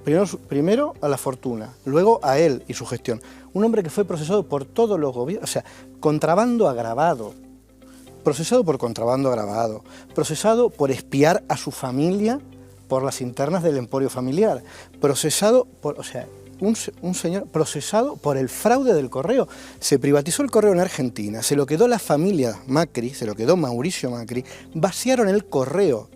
primero a la fortuna, luego a él y su gestión. Un hombre que fue procesado por todos los gobiernos, o sea, contrabando agravado. Procesado por contrabando agravado, procesado por espiar a su familia por las internas del emporio familiar, procesado por, o sea, un señor procesado por el fraude del correo. Se privatizó el correo en Argentina, se lo quedó la familia Macri, se lo quedó Mauricio Macri, vaciaron el correo,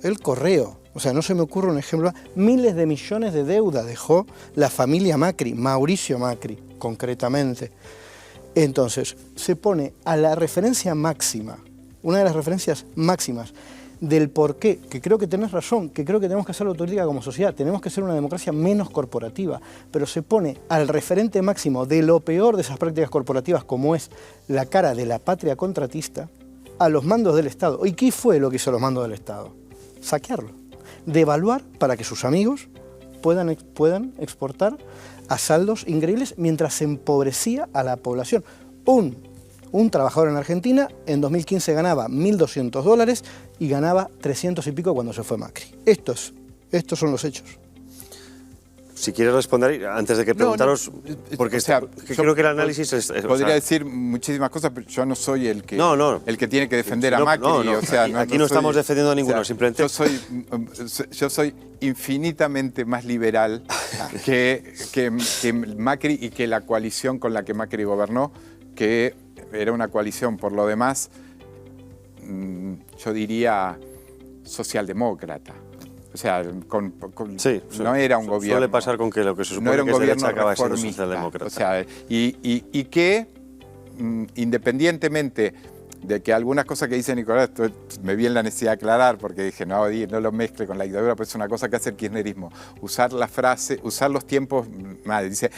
o sea, no se me ocurre un ejemplo, miles de millones de deuda dejó la familia Macri, Mauricio Macri, concretamente. Entonces, se pone a la referencia máxima, una de las referencias máximas del porqué, que creo que tenés razón, que creo que tenemos que hacer autocrítica como sociedad, tenemos que ser una democracia menos corporativa, pero se pone al referente máximo de lo peor de esas prácticas corporativas, como es la cara de la patria contratista, a los mandos del Estado. ¿Y qué fue lo que hizo los mandos del Estado? Saquearlo, devaluar para que sus amigos puedan exportar a saldos increíbles mientras se empobrecía a la población. Un trabajador en Argentina en 2015 ganaba $1.200 y ganaba 300 y pico cuando se fue Macri. Estos son los hechos. Si quieres responder, antes de que preguntaros, porque creo que el análisis es... Podría decir muchísimas cosas, pero yo no soy el que, el que tiene que defender a Macri. O sea, aquí no estamos defendiendo a ninguno, simplemente... Yo soy infinitamente más liberal que Macri y que la coalición con la que Macri gobernó, que era una coalición, por lo demás, yo diría socialdemócrata. O sea, no era un gobierno... Suele pasar con que lo que se supone que es derecha acaba siendo socialdemócrata. O sea, y que, independientemente de que algunas cosas que dice Nicolás, me vi en la necesidad de aclarar, porque dije, no lo mezcle con la dictadura, pues es una cosa que hace el kirchnerismo. Usar la frase, usar los tiempos mal. Dice,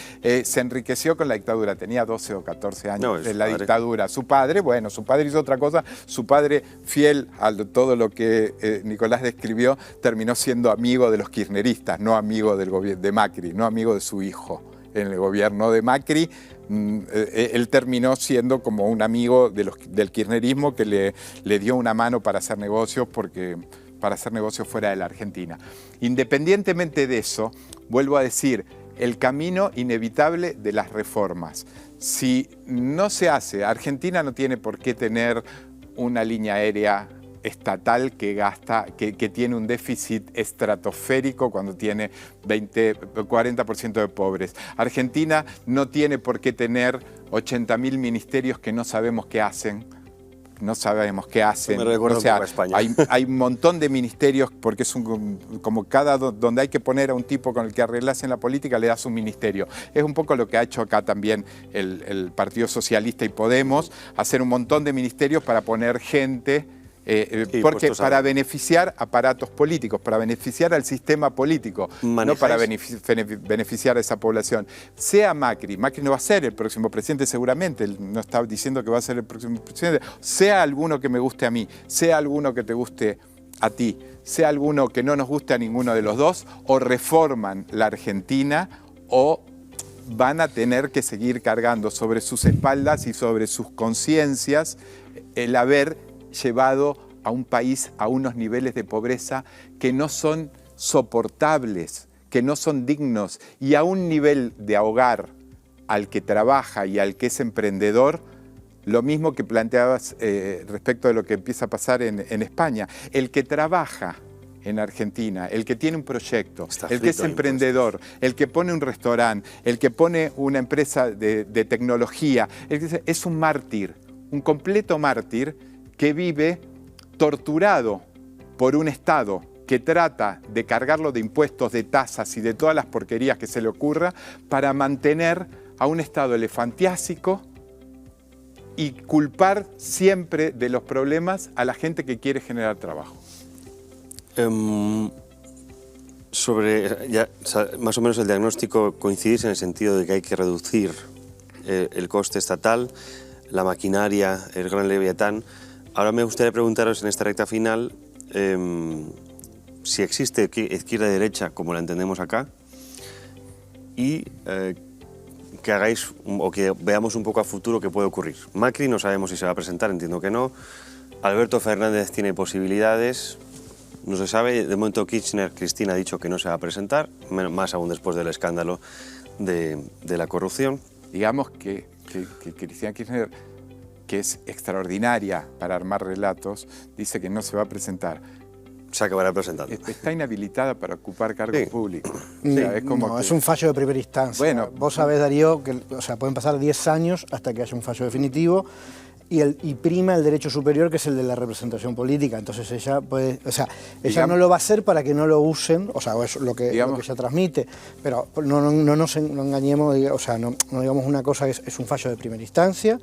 se enriqueció con la dictadura, tenía 12 o 14 años de la dictadura. Su padre hizo otra cosa, su padre, fiel a todo lo que Nicolás describió, terminó siendo amigo de los kirchneristas, no amigo del gobierno de Macri, no amigo de su hijo. En el gobierno de Macri, él terminó siendo como un amigo del kirchnerismo que le dio una mano para hacer negocios, fuera de la Argentina. Independientemente de eso, vuelvo a decir, el camino inevitable de las reformas. Si no se hace, Argentina no tiene por qué tener una línea aérea estatal que tiene un déficit estratosférico cuando tiene 40% de pobres. Argentina no tiene por qué tener 80.000 ministerios que no sabemos qué hacen. No sabemos qué hacen. O sea, hay un montón de ministerios, porque es como donde hay que poner a un tipo con el que arreglas en la política, le das un ministerio. Es un poco lo que ha hecho acá también el Partido Socialista y Podemos, hacer un montón de ministerios para poner gente. Porque para beneficiar aparatos políticos, para beneficiar al sistema político, no para beneficiar a esa población. Sea Macri no va a ser el próximo presidente seguramente, él no está diciendo que va a ser el próximo presidente, sea alguno que me guste a mí, sea alguno que te guste a ti, sea alguno que no nos guste a ninguno de los dos, o reforman la Argentina o van a tener que seguir cargando sobre sus espaldas y sobre sus conciencias el haber llevado a un país a unos niveles de pobreza que no son soportables, que no son dignos, y a un nivel de ahogar al que trabaja y al que es emprendedor, lo mismo que planteabas respecto de lo que empieza a pasar en España. El que trabaja en Argentina, el que tiene un proyecto, el que es emprendedor, el que pone un restaurante, el que pone una empresa de tecnología, es un mártir, un completo mártir que vive torturado por un Estado que trata de cargarlo de impuestos, de tasas y de todas las porquerías que se le ocurra para mantener a un Estado elefantiásico y culpar siempre de los problemas a la gente que quiere generar trabajo. Más o menos el diagnóstico coincidís en el sentido de que hay que reducir el coste estatal, la maquinaria, el gran leviatán. Ahora me gustaría preguntaros en esta recta final si existe izquierda-derecha como la entendemos acá y que hagáis o que veamos un poco a futuro qué puede ocurrir. Macri no sabemos si se va a presentar, entiendo que no. Alberto Fernández tiene posibilidades, no se sabe. De momento Kirchner, Cristina ha dicho que no se va a presentar, más aún después del escándalo de la corrupción. Digamos que Cristina Kirchner, que es extraordinaria para armar relatos, dice que no se va a presentar. O sea, que van a presentar. Está inhabilitada para ocupar cargos públicos. O sea, es un fallo de primera instancia. Bueno, vos sabés, Darío, que pueden pasar 10 años hasta que haya un fallo definitivo y prima el derecho superior, que es el de la representación política. Entonces ella puede, ella no lo va a hacer para que no lo usen, es lo que ella transmite. Pero no nos engañemos, no digamos una cosa que es un fallo de primera instancia.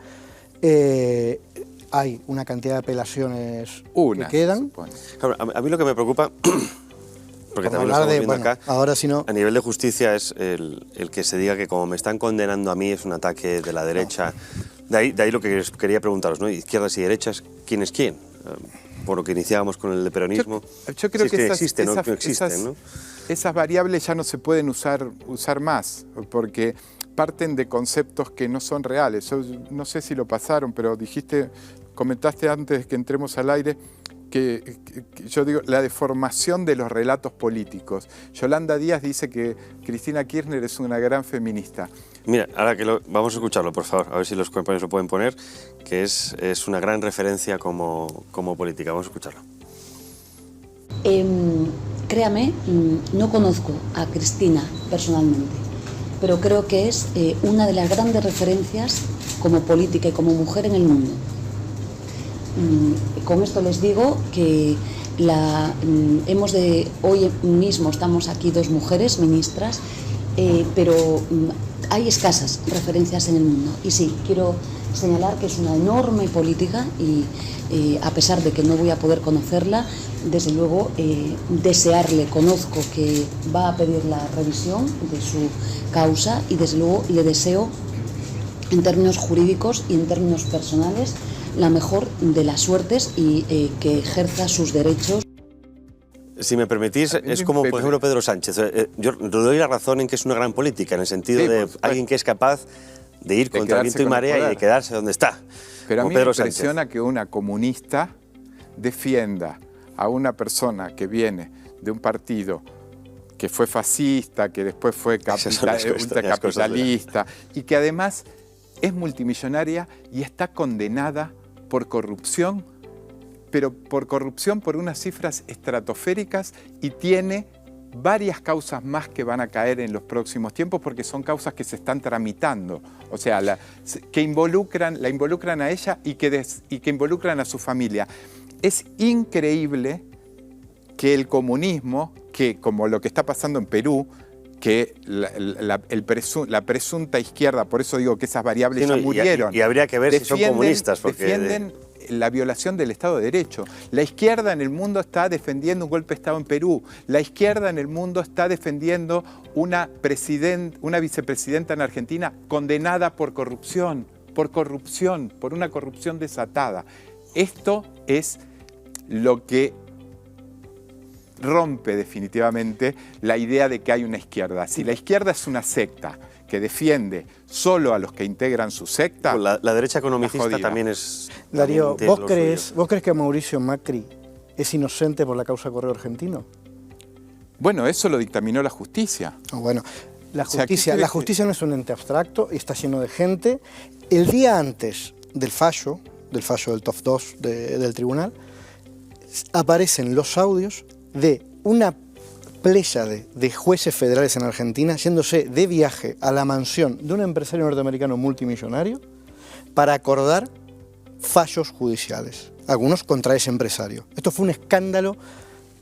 Hay una cantidad de apelaciones que quedan. Claro, a mí lo que me preocupa, porque también lo estamos viendo acá, ahora si no, a nivel de justicia es el que se diga que como me están condenando a mí es un ataque de la derecha. De ahí lo que quería preguntaros, ¿no? Izquierdas y derechas, ¿quién es quién? Por lo que iniciábamos con el de peronismo. Yo creo que existen, no existen, ¿no? Esas variables ya no se pueden usar más, porque parten de conceptos que no son reales. Yo no sé si lo pasaron, pero comentaste antes que entremos al aire que yo digo la deformación de los relatos políticos. Yolanda Díaz dice que Cristina Kirchner es una gran feminista. Mira, ahora que vamos a escucharlo, por favor, a ver si los compañeros lo pueden poner, que es una gran referencia como política. Vamos a escucharlo. Créame, no conozco a Cristina personalmente, pero creo que es una de las grandes referencias como política y como mujer en el mundo. Con esto les digo que hoy mismo estamos aquí 2 mujeres ministras, pero hay escasas referencias en el mundo. Y sí, quiero señalar que es una enorme política y a pesar de que no voy a poder conocerla, desde luego desearle, conozco que va a pedir la revisión de su causa y desde luego le deseo en términos jurídicos y en términos personales la mejor de las suertes y que ejerza sus derechos. Si me permitís, es como, por ejemplo, Pedro Sánchez. Yo le doy la razón en que es una gran política, en el sentido de alguien que es capaz de ir contra viento y marea y de quedarse donde está. Pero a mí me impresiona que una comunista defienda a una persona que viene de un partido que fue fascista, que después fue ultracapitalista y que además es multimillonaria y está condenada por corrupción, pero por corrupción por unas cifras estratosféricas y tiene varias causas más que van a caer en los próximos tiempos porque son causas que se están tramitando, o sea, la involucran a ella y que involucran a su familia. Es increíble que el comunismo, que como lo que está pasando en Perú, que la presunta izquierda, por eso digo que esas variables ya murieron. Y habría que ver si son comunistas. Porque defienden la violación del Estado de Derecho. La izquierda en el mundo está defendiendo un golpe de Estado en Perú. La izquierda en el mundo está defendiendo una vicepresidenta en Argentina condenada por corrupción, por una corrupción desatada. Esto es lo que rompe definitivamente la idea de que hay una izquierda. Si la izquierda es una secta que defiende solo a los que integran su secta... La derecha economicista jodida. también es... Darío, también tiene ¿vos crees que Mauricio Macri es inocente por la causa Correo Argentino? Bueno, eso lo dictaminó la justicia. Bueno, la O sea, justicia no es un ente abstracto y está lleno de gente. El día antes del fallo del TOF 2 del tribunal, aparecen los audios de una pléyade de jueces federales en Argentina yéndose de viaje a la mansión de un empresario norteamericano multimillonario para acordar fallos judiciales, algunos contra ese empresario. Esto fue un escándalo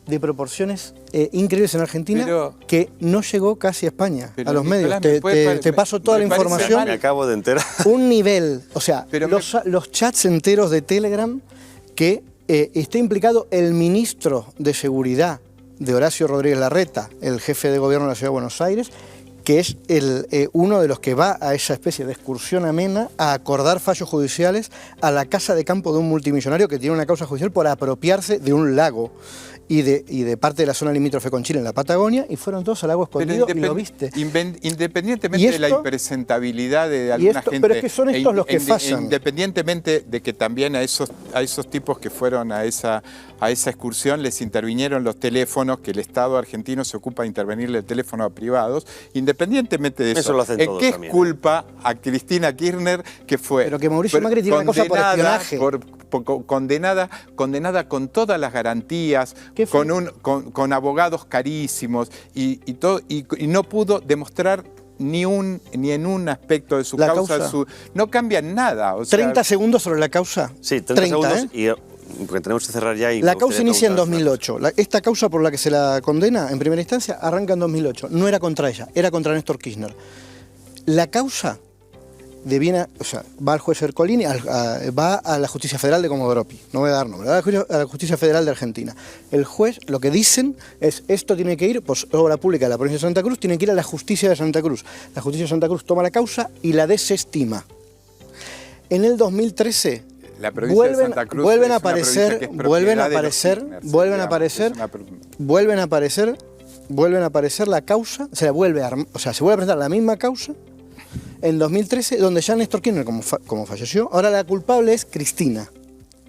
de proporciones increíbles en Argentina, pero, que no llegó casi a España, pero a los Nicolás, medios. Te paso toda la información. Me acabo de enterar. Un nivel, o sea, los chats enteros de Telegram que está implicado el ministro de Seguridad de Horacio Rodríguez Larreta, el jefe de gobierno de la Ciudad de Buenos Aires, que es uno de los que va a esa especie de excursión amena a acordar fallos judiciales a la casa de campo de un multimillonario que tiene una causa judicial por apropiarse de un lago y de parte de la zona limítrofe con Chile en la Patagonia, y fueron todos al lago escondido y lo viste. Independientemente de la impresentabilidad de alguna gente... Pero es que son estos los que fallan. Independientemente de que también a esos tipos que fueron a esa excursión les intervinieron los teléfonos, que el Estado argentino se ocupa de intervenirle el teléfono a privados, independientemente de eso, lo hacen ¿en todos qué también, es culpa a Cristina Kirchner, que fue... Pero que Mauricio Macri tiene una cosa por espionaje. Condenada con todas las garantías, con abogados carísimos y no pudo demostrar ni en un aspecto de su causa. No cambia nada. O sea, 30 segundos sobre la causa. Sí, 30 segundos y porque tenemos que cerrar ya. Y la causa inicia en 2008. Esta causa por la que se la condena en primera instancia arranca en 2008. No era contra ella, era contra Néstor Kirchner. La causa va al juez Ercolini, va a la Justicia Federal de Comodoro Pi, no voy a dar nombre, va a la Justicia Federal de Argentina. El juez, lo que dicen es, esto tiene que ir, pues obra pública de la provincia de Santa Cruz, tiene que ir a la Justicia de Santa Cruz. La Justicia de Santa Cruz toma la causa y la desestima. En el 2013... La provincia de Santa Cruz vuelven a aparecer la causa, se vuelve a presentar la misma causa en 2013, donde ya Néstor Kirchner, como falleció, ahora la culpable es Cristina.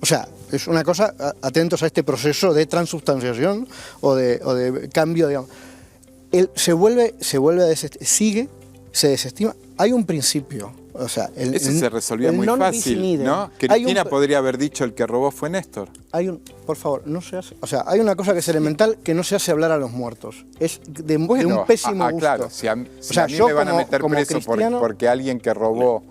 O sea, es una cosa, atentos a este proceso de transubstanciación o de cambio, digamos. Se vuelve a se desestima. Hay un principio. O sea, eso se resolvía muy fácil, ¿no? Cristina podría haber dicho el que robó fue Néstor. Por favor, no se hace. O sea, hay una cosa que es elemental, que no se hace hablar a los muertos. Es de un pésimo gusto. Claro, si a mí me van a meter preso porque alguien que robó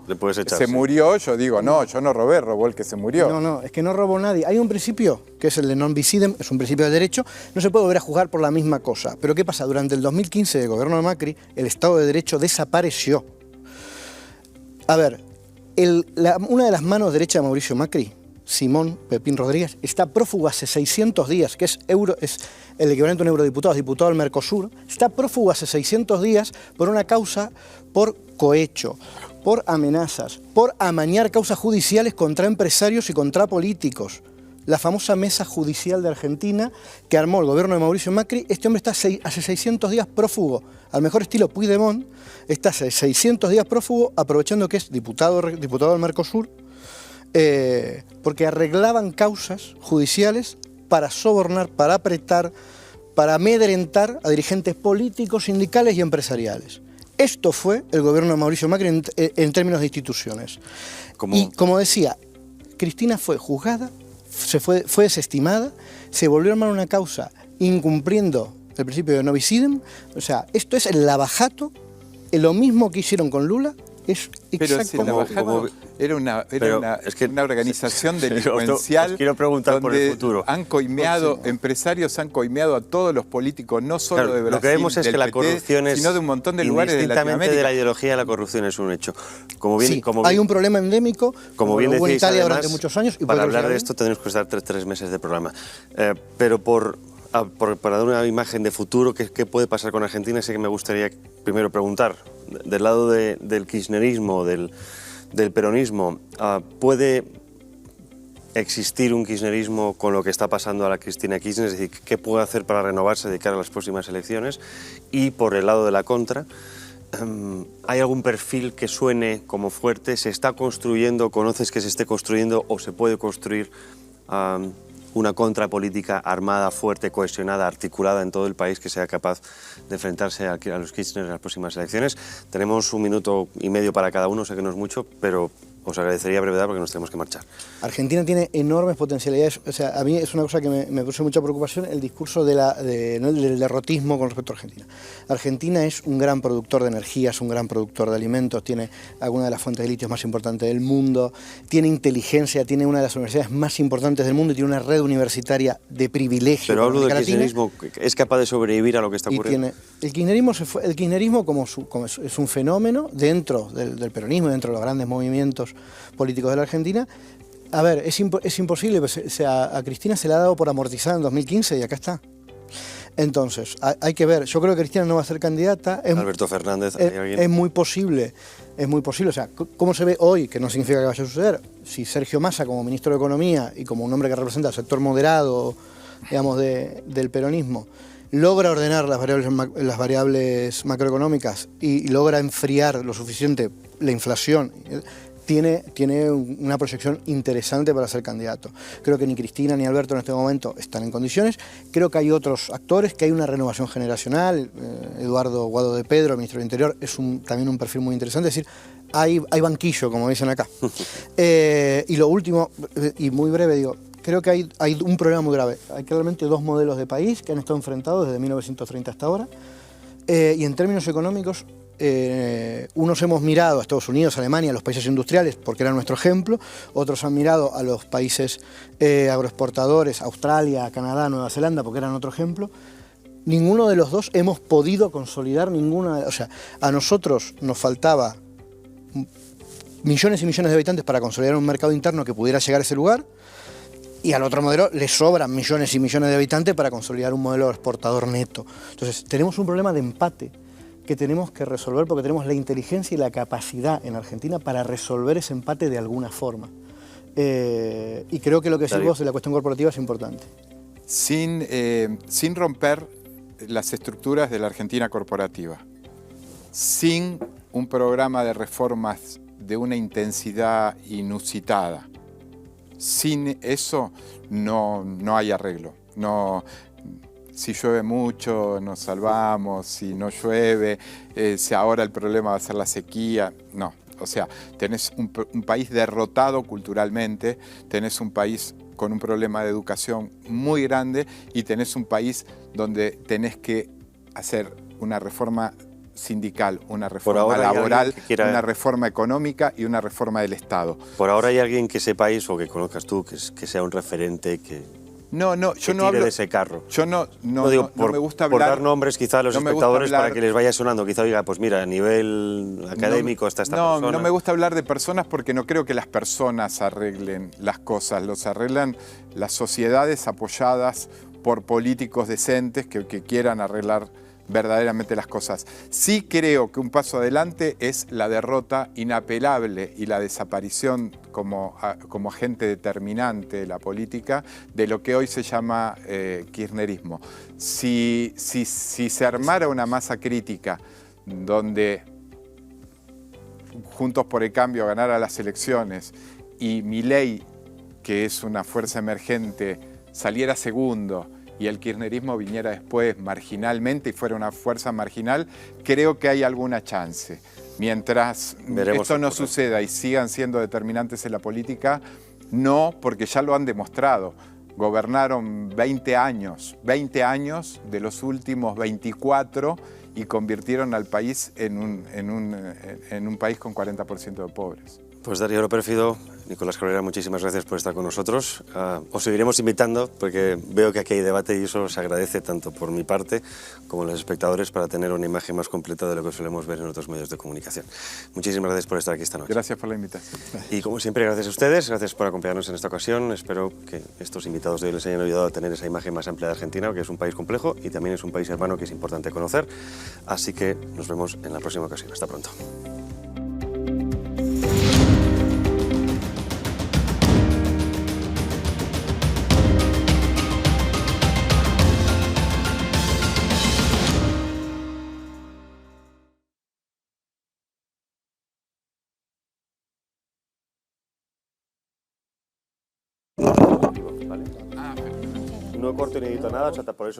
se murió, yo digo, no, yo no robé, robó el que se murió. No, es que no robó nadie. Hay un principio, que es el de non bis idem, es un principio de derecho, no se puede volver a juzgar por la misma cosa. Pero ¿qué pasa? Durante el 2015, del gobierno de Macri, el Estado de Derecho desapareció. A ver, una de las manos derechas de Mauricio Macri, Simón Pepín Rodríguez, está prófugo hace 600 días, que es el equivalente a un eurodiputado, diputado del Mercosur, está prófugo hace 600 días por una causa por cohecho, por amenazas, por amañar causas judiciales contra empresarios y contra políticos. La famosa mesa judicial de Argentina que armó el gobierno de Mauricio Macri, este hombre está hace 600 días prófugo, al mejor estilo Puigdemont, está hace 600 días prófugo, aprovechando que es diputado del Mercosur, porque arreglaban causas judiciales para sobornar, para apretar, para amedrentar a dirigentes políticos, sindicales y empresariales. Esto fue el gobierno de Mauricio Macri en términos de instituciones. Y como decía, Cristina fue juzgada, fue desestimada, se volvió a armar una causa incumpliendo el principio de non bis idem. O sea, esto es el lavajato, lo mismo que hicieron con Lula, es exacto. Pero si el lavajato era una organización delincuencial. Quiero preguntar por el futuro. Han coimeado, empresarios han coimeado a todos los políticos, no solo de Brasil, lo que vemos es que la corrupción sino de un montón de lugares de Latinoamérica. De la ideología, la corrupción es un hecho. Hay un problema endémico, como bien hubo en decíais, Italia además, durante muchos años. Y para hablar de esto tendremos que estar tres meses de programa. Pero para dar una imagen de futuro, ¿qué puede pasar con Argentina? Sé que me gustaría primero preguntar, del lado del kirchnerismo, del peronismo, ¿puede existir un kirchnerismo con lo que está pasando a la Cristina Kirchner, es decir, qué puede hacer para renovarse de cara a las próximas elecciones, y por el lado de la contra, ¿hay algún perfil que suene como fuerte? ¿Se está construyendo, conoces que se esté construyendo o se puede construir una contrapolítica armada, fuerte, cohesionada, articulada en todo el país que sea capaz de enfrentarse a los Kirchner en las próximas elecciones? Tenemos 1 minuto y medio para cada uno, sé que no es mucho, pero os agradecería brevedad porque nos tenemos que marchar. Argentina tiene enormes potencialidades. O sea, a mí es una cosa que me produce mucha preocupación el discurso del derrotismo con respecto a Argentina. Argentina es un gran productor de energía, es un gran productor de alimentos, tiene alguna de las fuentes de litio más importantes del mundo, tiene inteligencia, tiene una de las universidades más importantes del mundo y tiene una red universitaria de privilegio. Pero hablo del kirchnerismo, ¿es capaz de sobrevivir a lo que está ocurriendo? El kirchnerismo como es un fenómeno dentro del peronismo, dentro de los grandes movimientos políticos de la Argentina. A ver, es imposible, a Cristina se le ha dado por amortizada en 2015 y acá está. Entonces, hay que ver, yo creo que Cristina no va a ser candidata. Alberto Fernández, es muy posible, o sea, ¿cómo se ve hoy? Que no significa que vaya a suceder. Si Sergio Massa, como ministro de Economía y como un hombre que representa al sector moderado, digamos, del peronismo, logra ordenar las variables macroeconómicas y logra enfriar lo suficiente la inflación, tiene una proyección interesante para ser candidato. Creo que ni Cristina ni Alberto en este momento están en condiciones. Creo que hay otros actores, que hay una renovación generacional. Eduardo Guado de Pedro, ministro del Interior, es también un perfil muy interesante. Es decir, hay banquillo, como dicen acá. Y lo último, y muy breve, digo, creo que hay un problema muy grave. Hay claramente 2 modelos de país que han estado enfrentados desde 1930 hasta ahora. Y en términos económicos, unos hemos mirado a Estados Unidos, Alemania, a los países industriales, porque era nuestro ejemplo. Otros han mirado a los países agroexportadores, Australia, Canadá, Nueva Zelanda, porque eran otro ejemplo. Ninguno de los dos hemos podido consolidar ninguna. O sea, a nosotros nos faltaba millones y millones de habitantes para consolidar un mercado interno que pudiera llegar a ese lugar. Y al otro modelo le sobran millones y millones de habitantes para consolidar un modelo exportador neto. Entonces, tenemos un problema de empate que tenemos que resolver porque tenemos la inteligencia y la capacidad en Argentina para resolver ese empate de alguna forma. Y creo que lo que decís vos de la cuestión corporativa es importante. Sin romper las estructuras de la Argentina corporativa, sin un programa de reformas de una intensidad inusitada, sin eso no hay arreglo. Si llueve mucho nos salvamos, si no llueve, si ahora el problema va a ser la sequía, no. O sea, tenés un país derrotado culturalmente, tenés un país con un problema de educación muy grande y tenés un país donde tenés que hacer una reforma sindical, una reforma laboral, una reforma económica y una reforma del Estado. ¿Por ahora hay alguien que sepáis o que conozcas tú, que sea un referente que yo no hablo de ese carro? Yo no me gusta hablar. Por dar nombres quizá a los espectadores para que les vaya sonando. Quizá diga, pues mira, a nivel académico está esta persona. No me gusta hablar de personas porque no creo que las personas arreglen las cosas. Los arreglan las sociedades apoyadas por políticos decentes que quieran arreglar verdaderamente las cosas. Sí creo que un paso adelante es la derrota inapelable y la desaparición como agente determinante de la política de lo que hoy se llama kirchnerismo. Si se armara una masa crítica donde Juntos por el Cambio ganara las elecciones y Milei, que es una fuerza emergente, saliera segundo y el kirchnerismo viniera después marginalmente y fuera una fuerza marginal, creo que hay alguna chance. Mientras esto no suceda y sigan siendo determinantes en la política, no, porque ya lo han demostrado. Gobernaron 20 años de los últimos 24 y convirtieron al país en un país con 40% de pobres. Pues Darío Oro Pérfido, Nicolás Cabrera, muchísimas gracias por estar con nosotros. Os seguiremos invitando porque veo que aquí hay debate y eso se agradece tanto por mi parte como los espectadores para tener una imagen más completa de lo que solemos ver en otros medios de comunicación. Muchísimas gracias por estar aquí esta noche. Gracias por la invitación. Y como siempre, gracias a ustedes, gracias por acompañarnos en esta ocasión. Espero que estos invitados de hoy les hayan ayudado a tener esa imagen más amplia de Argentina, que es un país complejo y también es un país hermano que es importante conocer. Así que nos vemos en la próxima ocasión. Hasta pronto. ¿vale? No corto ni edito nada, o sea, por eso